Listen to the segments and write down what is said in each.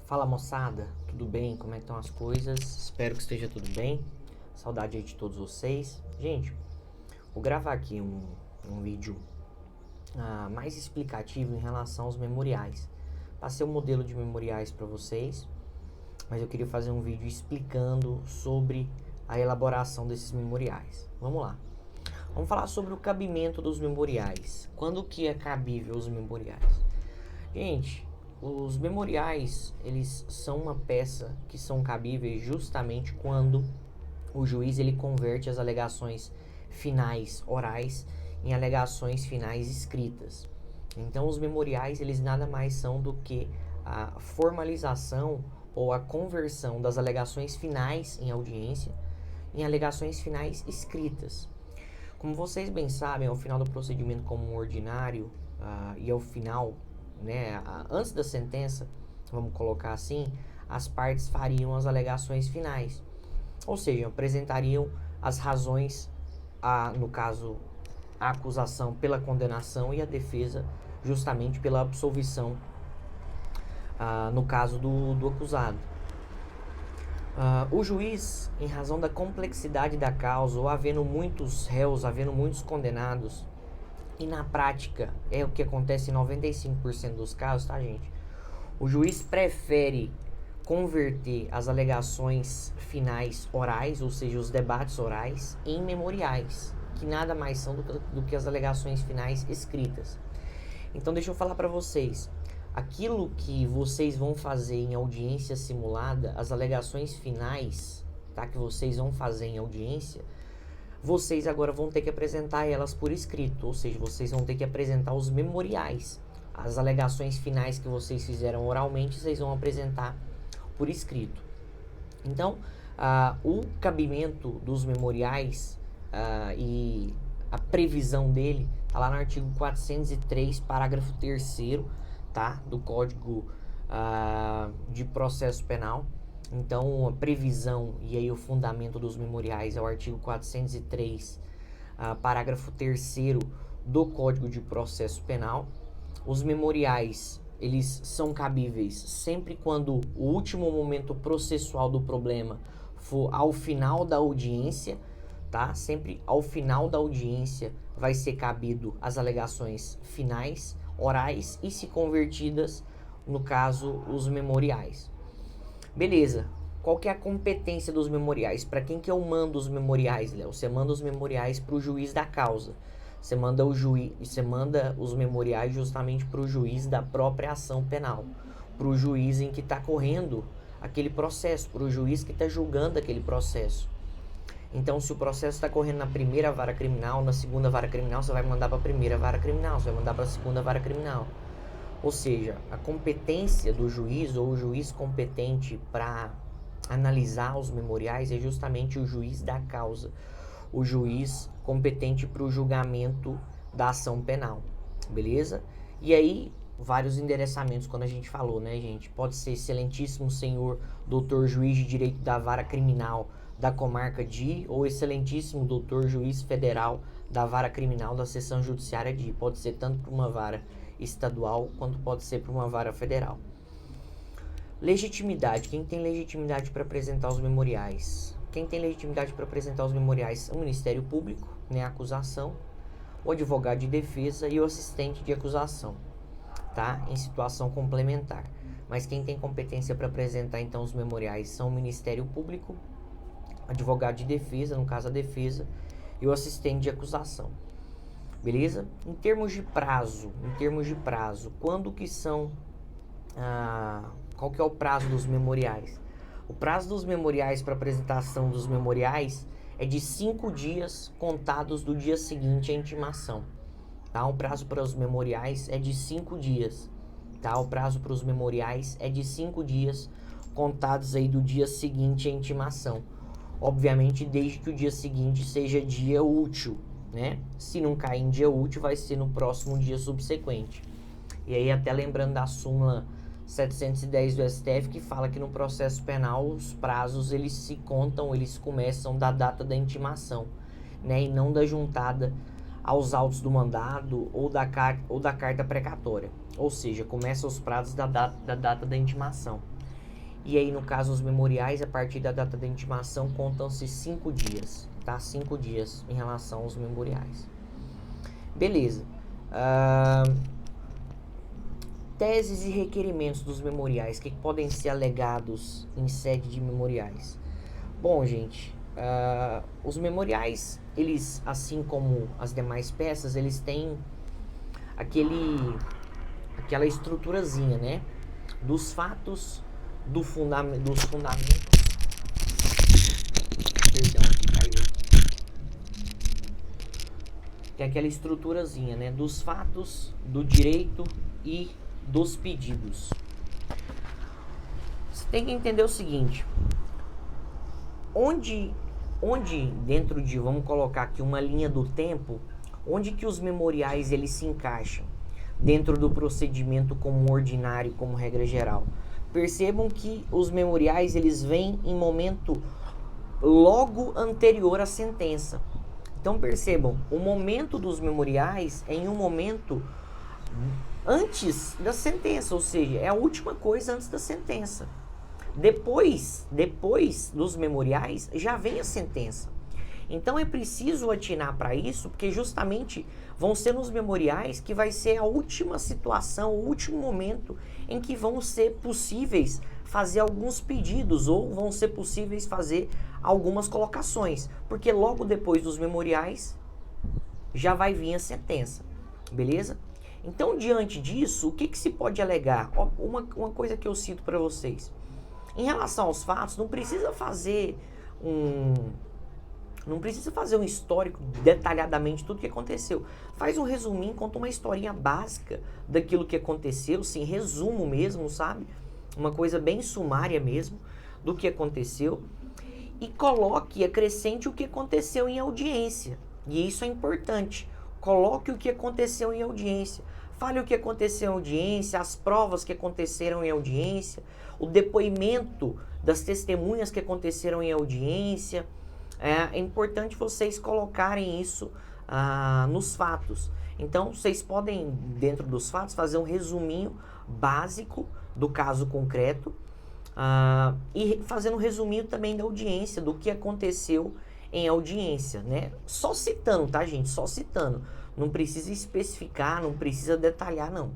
Fala moçada, tudo bem? Como é que estão as coisas? Espero que esteja tudo bem. Saudade aí de todos vocês. Gente, vou gravar aqui um vídeo mais explicativo em relação aos memoriais. Passei um modelo de memoriais para vocês, mas eu queria fazer um vídeo explicando sobre a elaboração desses memoriais. Vamos lá. Vamos falar sobre o cabimento dos memoriais. Quando que é cabível os memoriais? Gente, os memoriais, eles são uma peça que são cabíveis justamente quando o juiz ele converte as alegações finais orais em alegações finais escritas. Então, os memoriais, eles nada mais são do que a formalização ou a conversão das alegações finais em audiência em alegações finais escritas. Como vocês bem sabem, ao final do procedimento comum ordinário e ao final, né, antes da sentença, vamos colocar assim, as partes fariam as alegações finais, ou seja, apresentariam as razões, no caso, a acusação pela condenação e a defesa justamente pela absolvição, no caso do acusado. O juiz, em razão da complexidade da causa, ou havendo muitos réus, havendo muitos condenados, e na prática é o que acontece em 95% dos casos, tá, gente? O juiz prefere converter as alegações finais orais, ou seja, os debates orais, em memoriais, que nada mais são do que as alegações finais escritas. Então, deixa eu falar para vocês. Aquilo que vocês vão fazer em audiência simulada, as alegações finais, tá, que vocês vão fazer em audiência, vocês agora vão ter que apresentar elas por escrito, ou seja, vocês vão ter que apresentar os memoriais. As alegações finais que vocês fizeram oralmente, vocês vão apresentar por escrito. Então, o cabimento dos memoriais e a previsão dele está lá no artigo 403, parágrafo 3º, tá, do Código de Processo Penal. Então, a previsão e aí o fundamento dos memoriais é o artigo 403, parágrafo 3º do Código de Processo Penal. Os memoriais, eles são cabíveis sempre quando o último momento processual do problema for ao final da audiência, tá? Sempre ao final da audiência vai ser cabido as alegações finais, orais e, se convertidas, no caso, os memoriais. Beleza, qual que é a competência dos memoriais? Para quem que eu mando os memoriais, Léo? Você manda os memoriais para o juiz da causa. Você manda os memoriais justamente para o juiz da própria ação penal, para o juiz em que está correndo aquele processo, para o juiz que está julgando aquele processo. Então, se o processo está correndo na primeira vara criminal, na segunda vara criminal, você vai mandar para a primeira vara criminal, você vai mandar para a segunda vara criminal. Ou seja, a competência do juiz ou o juiz competente para analisar os memoriais é justamente o juiz da causa, o juiz competente para o julgamento da ação penal, beleza? E aí, vários endereçamentos, quando a gente falou, né, gente? Pode ser excelentíssimo senhor doutor juiz de direito da vara criminal da comarca de, ou excelentíssimo doutor juiz federal da vara criminal da seção judiciária de. Pode ser tanto para uma vara estadual quanto pode ser para uma vara federal. Legitimidade. Quem tem legitimidade para apresentar os memoriais? Quem tem legitimidade para apresentar os memoriais é o Ministério Público, né, a acusação, o advogado de defesa e o assistente de acusação, tá? Em situação complementar. Mas quem tem competência para apresentar então os memoriais são o Ministério Público, advogado de defesa, no caso a defesa, e o assistente de acusação. Beleza? Em termos de prazo, quando que são, qual que é o prazo dos memoriais? O prazo dos memoriais para apresentação dos memoriais é de 5 dias contados do dia seguinte à intimação, tá? O prazo para os memoriais é de 5 dias, tá? O prazo para os memoriais é de 5 dias contados aí do dia seguinte à intimação. Obviamente, desde que o dia seguinte seja dia útil, né? Se não cair em dia útil, vai ser no próximo dia subsequente. E aí, até lembrando da súmula 710 do STF, que fala que no processo penal os prazos eles se contam, eles começam da data da intimação, né? E não da juntada aos autos do mandado ou da carta precatória. Ou seja, começam os prazos da data da intimação. E aí, no caso, os memoriais, a partir da data da intimação, contam-se 5 dias, tá? 5 dias em relação aos memoriais. Beleza. Teses e requerimentos dos memoriais, que podem ser alegados em sede de memoriais. Bom, gente, os memoriais, eles, assim como as demais peças, eles têm aquela estruturazinha, né? Dos fatos, dos fundamentos. Perdão, aqui caiu. Tem aquela estruturazinha, né? Dos fatos, do direito e dos pedidos. Você tem que entender o seguinte: onde dentro de, vamos colocar aqui uma linha do tempo, onde que os memoriais eles se encaixam dentro do procedimento como ordinário, como regra geral. Percebam que os memoriais eles vêm em momento logo anterior à sentença. Então percebam, o momento dos memoriais é em um momento antes da sentença, ou seja, é a última coisa antes da sentença. Depois dos memoriais já vem a sentença. Então é preciso atinar para isso, porque justamente vão ser nos memoriais que vai ser a última situação, o último momento em que vão ser possíveis fazer alguns pedidos ou vão ser possíveis fazer algumas colocações, porque logo depois dos memoriais já vai vir a sentença, beleza? Então, diante disso, o que se pode alegar? Uma coisa que eu cito para vocês. Em relação aos fatos, não precisa fazer um histórico detalhadamente tudo que aconteceu. Faz um resuminho, conta uma historinha básica daquilo que aconteceu, sim, resumo mesmo, sabe? Uma coisa bem sumária mesmo do que aconteceu. E coloque, acrescente o que aconteceu em audiência. E isso é importante. Coloque o que aconteceu em audiência. Fale o que aconteceu em audiência, as provas que aconteceram em audiência, o depoimento das testemunhas que aconteceram em audiência. É importante vocês colocarem isso nos fatos. Então, vocês podem, dentro dos fatos, fazer um resuminho básico do caso concreto e fazendo um resuminho também da audiência, do que aconteceu em audiência, né? Só citando, tá, gente? Só citando. Não precisa especificar, não precisa detalhar, não.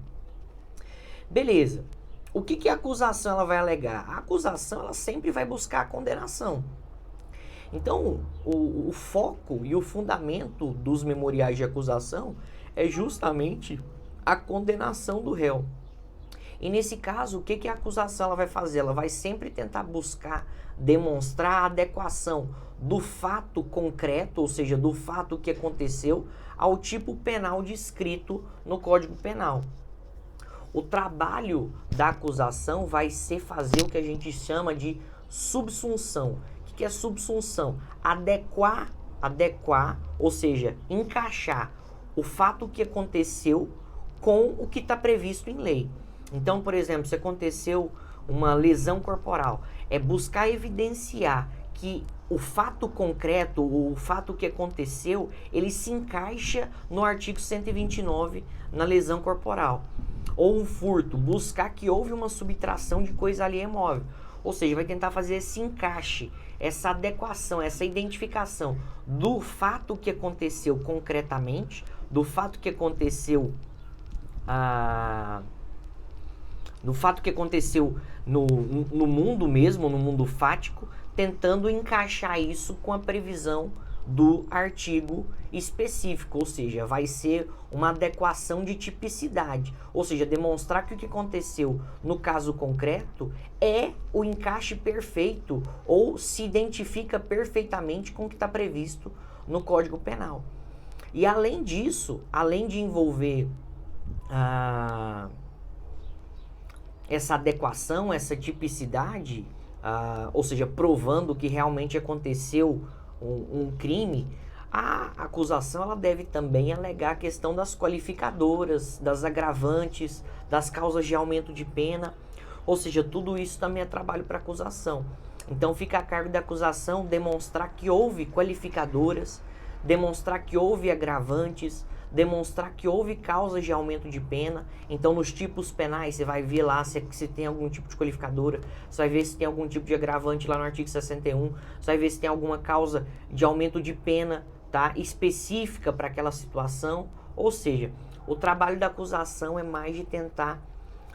Beleza. O que a acusação ela vai alegar? A acusação ela sempre vai buscar a condenação. Então, o foco e o fundamento dos memoriais de acusação é justamente a condenação do réu. E nesse caso, o que a acusação ela vai fazer? Ela vai sempre tentar buscar demonstrar a adequação do fato concreto, ou seja, do fato que aconteceu, ao tipo penal descrito no Código Penal. O trabalho da acusação vai ser fazer o que a gente chama de subsunção. O que é subsunção? Adequar, ou seja, encaixar o fato que aconteceu com o que está previsto em lei. Então, por exemplo, se aconteceu uma lesão corporal, é buscar evidenciar que o fato concreto, o fato que aconteceu, ele se encaixa no artigo 129 na lesão corporal. Ou um furto, buscar que houve uma subtração de coisa alheia imóvel. Ou seja, vai tentar fazer esse encaixe, essa adequação, essa identificação do fato que aconteceu concretamente, do fato que aconteceu no mundo mesmo, no mundo fático, tentando encaixar isso com a previsão do artigo específico, ou seja, vai ser uma adequação de tipicidade, ou seja, demonstrar que o que aconteceu no caso concreto é o encaixe perfeito ou se identifica perfeitamente com o que está previsto no Código Penal. E além disso, além de envolver essa adequação, essa tipicidade, ou seja, provando que realmente aconteceu um crime, a acusação ela deve também alegar a questão das qualificadoras, das agravantes, das causas de aumento de pena, ou seja, tudo isso também é trabalho para acusação. Então fica a cargo da acusação demonstrar que houve qualificadoras, demonstrar que houve agravantes, demonstrar que houve causas de aumento de pena. Então, nos tipos penais, você vai ver lá se tem algum tipo de qualificadora, você vai ver se tem algum tipo de agravante lá no artigo 61, você vai ver se tem alguma causa de aumento de pena, tá, específica para aquela situação. Ou seja, o trabalho da acusação é mais de tentar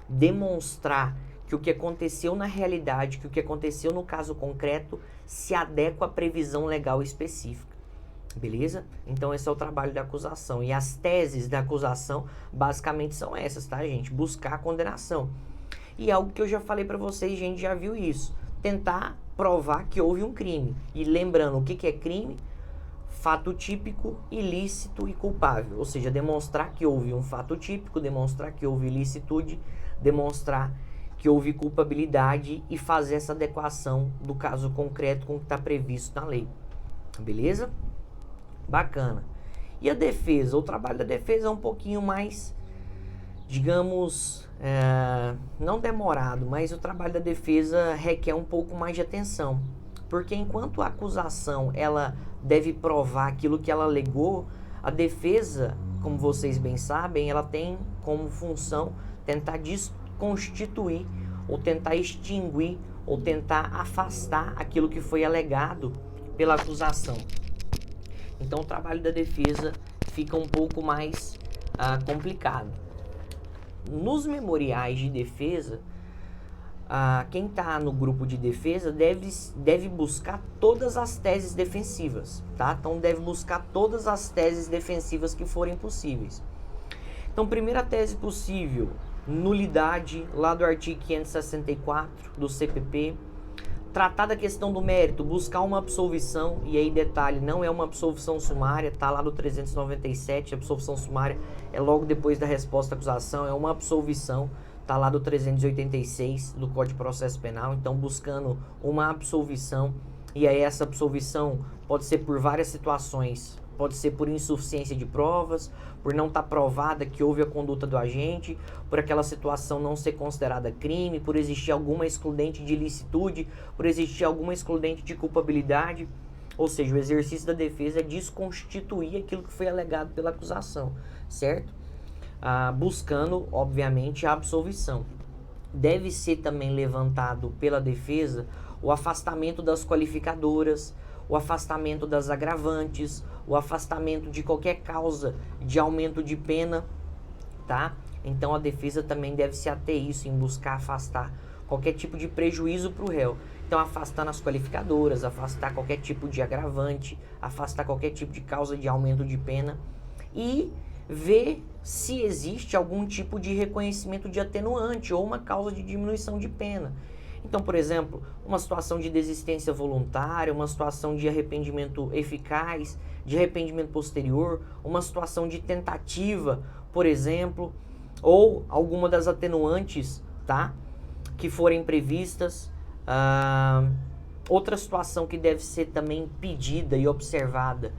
demonstrar que o que aconteceu na realidade, que o que aconteceu no caso concreto, se adequa à previsão legal específica. Beleza? Então esse é o trabalho da acusação. E as teses da acusação basicamente são essas, tá, gente? Buscar a condenação. E algo que eu já falei pra vocês, gente, já viu isso. Tentar provar que houve um crime. E lembrando, o que é crime? Fato típico, ilícito e culpável. Ou seja, demonstrar que houve um fato típico, demonstrar que houve ilicitude, demonstrar que houve culpabilidade e fazer essa adequação do caso concreto com o que está previsto na lei. Beleza? Bacana. E a defesa? O trabalho da defesa é um pouquinho mais, digamos, não demorado, mas o trabalho da defesa requer um pouco mais de atenção. Porque enquanto a acusação ela deve provar aquilo que ela alegou, a defesa, como vocês bem sabem, ela tem como função tentar desconstituir ou tentar extinguir ou tentar afastar aquilo que foi alegado pela acusação. Então o trabalho da defesa fica um pouco mais complicado. Nos memoriais de defesa, quem está no grupo de defesa deve buscar todas as teses defensivas, tá? Então deve buscar todas as teses defensivas que forem possíveis. Então, primeira tese possível, nulidade, lá do artigo 564 do CPP. Tratar da questão do mérito, buscar uma absolvição, e aí detalhe, não é uma absolvição sumária, tá lá do 397, a absolvição sumária é logo depois da resposta à acusação, é uma absolvição, tá lá do 386 do Código de Processo Penal. Então buscando uma absolvição, e aí essa absolvição pode ser por várias situações, pode ser por insuficiência de provas, por não estar provada que houve a conduta do agente, por aquela situação não ser considerada crime, por existir alguma excludente de ilicitude, por existir alguma excludente de culpabilidade. Ou seja, o exercício da defesa é desconstituir aquilo que foi alegado pela acusação, certo? Buscando, obviamente, a absolvição. Deve ser também levantado pela defesa o afastamento das qualificadoras, o afastamento das agravantes, o afastamento de qualquer causa de aumento de pena, tá? Então a defesa também deve se ater isso, em buscar afastar qualquer tipo de prejuízo para o réu. Então afastar as qualificadoras, afastar qualquer tipo de agravante, afastar qualquer tipo de causa de aumento de pena e ver se existe algum tipo de reconhecimento de atenuante ou uma causa de diminuição de pena. Então, por exemplo, uma situação de desistência voluntária, uma situação de arrependimento eficaz, de arrependimento posterior, uma situação de tentativa, por exemplo, ou alguma das atenuantes, tá, que forem previstas. Outra situação que deve ser também pedida e observada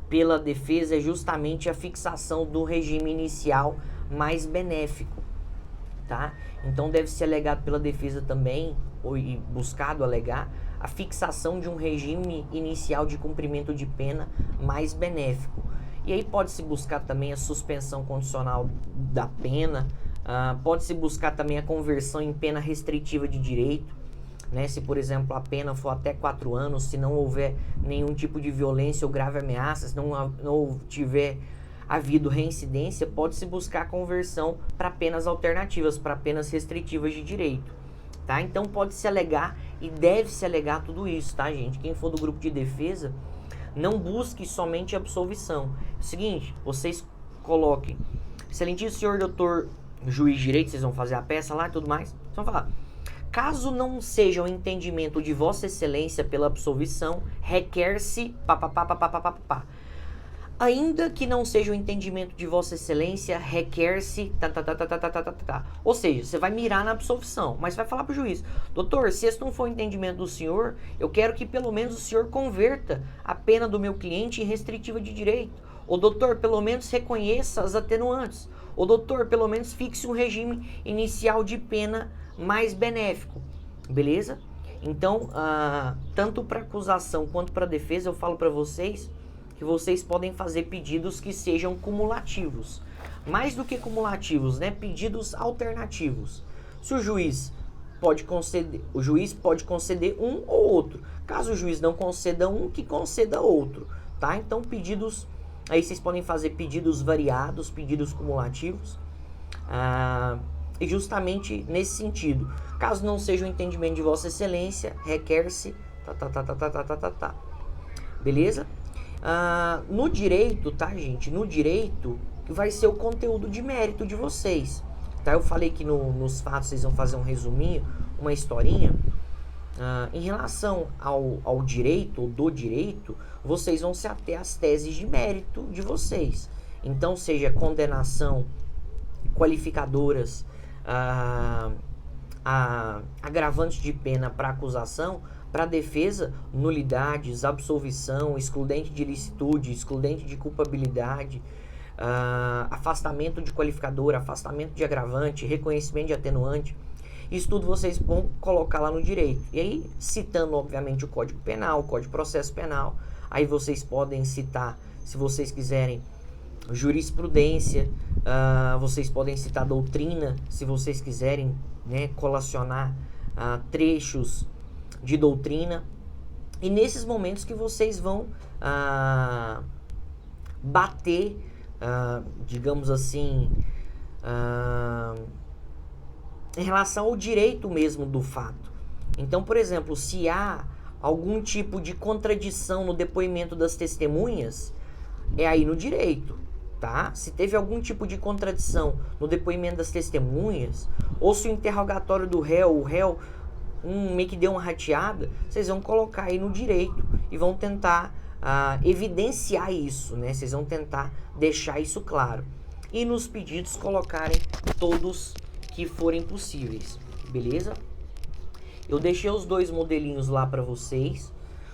pela defesa é justamente a fixação do regime inicial mais benéfico, tá? Então deve ser alegado pela defesa também, ou buscado alegar, a fixação de um regime inicial de cumprimento de pena mais benéfico. E aí pode-se buscar também a suspensão condicional da pena, pode-se buscar também a conversão em pena restritiva de direito, né? Se, por exemplo, a pena for até 4 anos, se não houver nenhum tipo de violência ou grave ameaça, se não tiver havido reincidência, pode-se buscar a conversão para penas alternativas, para penas restritivas de direito, tá? Então pode-se alegar e deve-se alegar tudo isso, tá, gente? Quem for do grupo de defesa, não busque somente a absolvição. É o seguinte, vocês coloquem, excelentíssimo senhor doutor juiz de direito, vocês vão fazer a peça lá e tudo mais, vocês vão falar: caso não seja o entendimento de Vossa Excelência pela absolvição, requer-se papapá. Ainda que não seja o entendimento de Vossa Excelência, requer-se Ou seja, você vai mirar na absolvição, mas vai falar para o juiz: doutor, se esse não for o entendimento do senhor, eu quero que pelo menos o senhor converta a pena do meu cliente em restritiva de direito. Ou doutor, pelo menos reconheça as atenuantes. Ou doutor, pelo menos fixe um regime inicial de pena mais benéfico, beleza? Então, tanto para acusação quanto para defesa, eu falo para vocês que vocês podem fazer pedidos que sejam cumulativos. Mais do que cumulativos, né? Pedidos alternativos. Se o juiz pode conceder um ou outro. Caso o juiz não conceda um, que conceda outro, tá? Então pedidos, aí vocês podem fazer pedidos variados, pedidos cumulativos, e justamente nesse sentido. Caso não seja o entendimento de Vossa Excelência, requer-se beleza? No direito, tá, gente? No direito vai ser o conteúdo de mérito de vocês. Tá? Eu falei que nos fatos vocês vão fazer um resuminho, uma historinha. Em relação ao direito, ou do direito, vocês vão se ater às teses de mérito de vocês. Então, seja condenação, qualificadoras, agravantes de pena para acusação, para defesa, nulidades, absolvição, excludente de ilicitude, excludente de culpabilidade, afastamento de qualificador, afastamento de agravante, reconhecimento de atenuante. Isso tudo vocês vão colocar lá no direito. E aí, citando, obviamente, o Código Penal, o Código de Processo Penal, aí vocês podem citar, se vocês quiserem, jurisprudência, vocês podem citar doutrina, se vocês quiserem, né, colacionar trechos de doutrina. E nesses momentos que vocês vão bater, digamos assim, em relação ao direito mesmo do fato. Então, por exemplo, se há algum tipo de contradição no depoimento das testemunhas, é aí no direito, tá? Se teve algum tipo de contradição no depoimento das testemunhas, ou se o interrogatório do réu, o réu meio que deu uma rateada, vocês vão colocar aí no direito e vão tentar evidenciar isso, né? Vocês vão tentar deixar isso claro. E nos pedidos colocarem todos que forem possíveis, beleza? Eu deixei os dois modelinhos lá para vocês.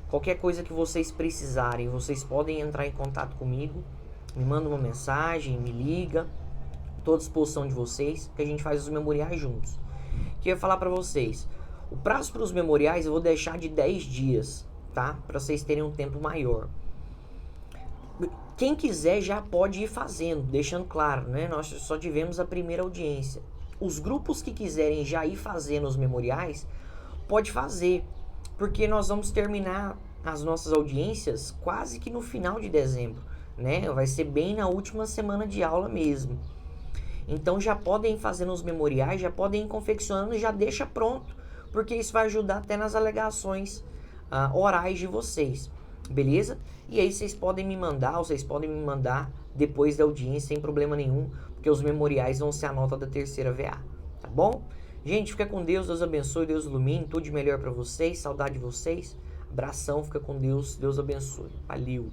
Qualquer coisa que vocês precisarem, vocês podem entrar em contato comigo, me manda uma mensagem, me liga, estou à disposição de vocês, que a gente faz os memoriais juntos. Que eu ia falar para vocês, o prazo para os memoriais eu vou deixar de 10 dias, tá? Para vocês terem um tempo maior. Quem quiser já pode ir fazendo, deixando claro, né? Nós só tivemos a primeira audiência. Os grupos que quiserem já ir fazendo os memoriais, pode fazer, porque nós vamos terminar as nossas audiências quase que no final de dezembro, né? Vai ser bem na última semana de aula mesmo. Então já podem ir fazendo os memoriais, já podem ir confeccionando e já deixa pronto, porque isso vai ajudar até nas alegações orais de vocês, beleza? E aí vocês podem me mandar, ou vocês podem me mandar depois da audiência sem problema nenhum, porque os memoriais vão ser a nota da terceira VA, tá bom? Gente, fica com Deus, Deus abençoe, Deus ilumine, tudo de melhor para vocês, saudade de vocês, abração, fica com Deus, Deus abençoe, valeu!